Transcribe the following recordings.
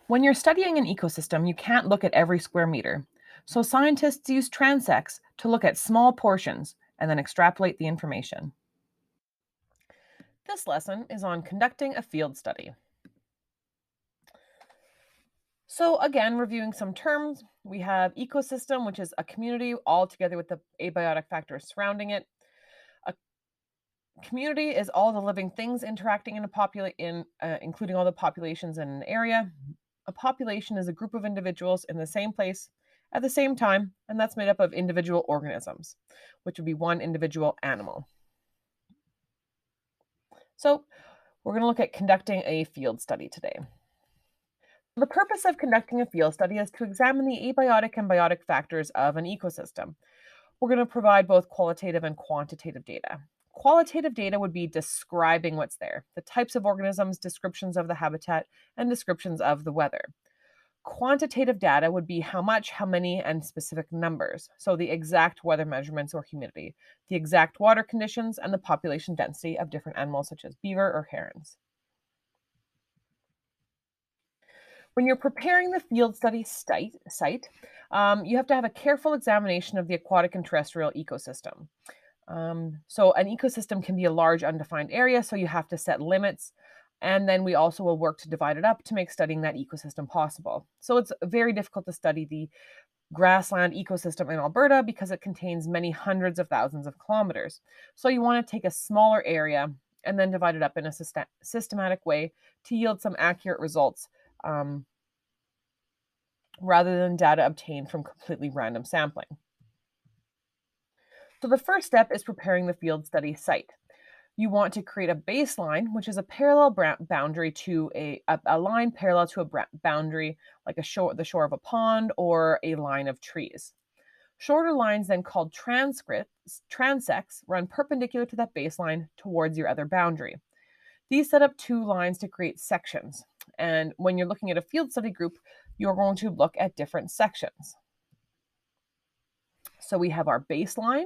When you're studying an ecosystem, you can't look at every square meter. So scientists use transects to look at small portions and then extrapolate the information. This lesson is on conducting a field study. So again, reviewing some terms, we have ecosystem, which is a community all together with the abiotic factors surrounding it. A community is all the living things interacting in including all the populations in an area. A population is a group of individuals in the same place at the same time, and that's made up of individual organisms, which would be one individual animal. So we're going to look at conducting a field study today. The purpose of conducting a field study is to examine the abiotic and biotic factors of an ecosystem. We're going to provide both qualitative and quantitative data. Qualitative data would be describing what's there, the types of organisms, descriptions of the habitat, and descriptions of the weather. Quantitative data would be how much, how many, and specific numbers. So the exact weather measurements or humidity, the exact water conditions, and the population density of different animals such as beaver or herons. When you're preparing the field study site, you have to have a careful examination of the aquatic and terrestrial ecosystem. So an ecosystem can be a large undefined area, so you have to set limits. And then we also will work to divide it up to make studying that ecosystem possible. So it's very difficult to study the grassland ecosystem in Alberta because it contains many hundreds of thousands of kilometers. So you want to take a smaller area and then divide it up in a systematic way to yield some accurate results rather than data obtained from completely random sampling. So the first step is preparing the field study site. You want to create a baseline, which is a parallel boundary to a line parallel to a boundary, like the shore of a pond or a line of trees. Shorter lines, then called transects, run perpendicular to that baseline towards your other boundary. These set up two lines to create sections. And when you're looking at a field study group, you're going to look at different sections. So we have our baseline,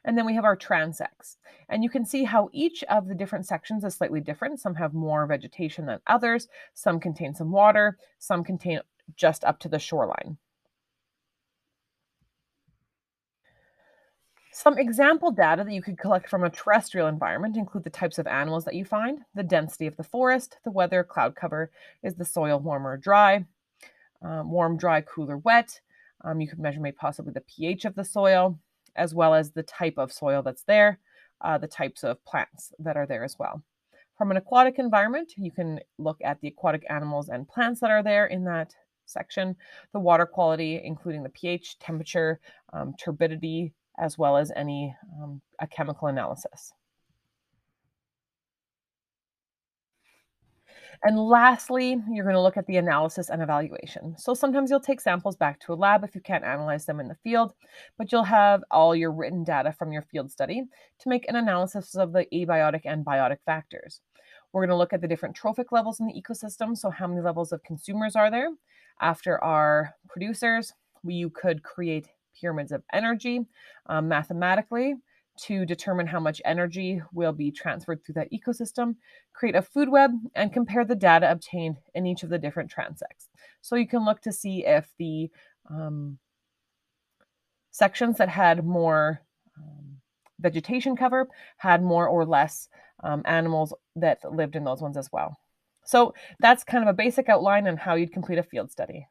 and then we have our transects. And you can see how each of the different sections is slightly different. Some have more vegetation than others. Some contain some water. Some contain just up to the shoreline. Some example data that you could collect from a terrestrial environment include the types of animals that you find, the density of the forest, the weather, cloud cover, is the soil warm or dry, warm, dry, cool, or wet. You could measure maybe possibly the pH of the soil, as well as the type of soil that's there, the types of plants that are there as well. From an aquatic environment, you can look at the aquatic animals and plants that are there in that section, the water quality, including the pH, temperature, turbidity, as well as a chemical analysis. And lastly, you're going to look at the analysis and evaluation. So sometimes you'll take samples back to a lab if you can't analyze them in the field, but you'll have all your written data from your field study to make an analysis of the abiotic and biotic factors. We're going to look at the different trophic levels in the ecosystem. So how many levels of consumers are there? After our producers, you could create pyramids of energy mathematically to determine how much energy will be transferred through that ecosystem, create a food web, and compare the data obtained in each of the different transects. So you can look to see if the sections that had more vegetation cover had more or less animals that lived in those ones as well. So that's kind of a basic outline on how you'd complete a field study.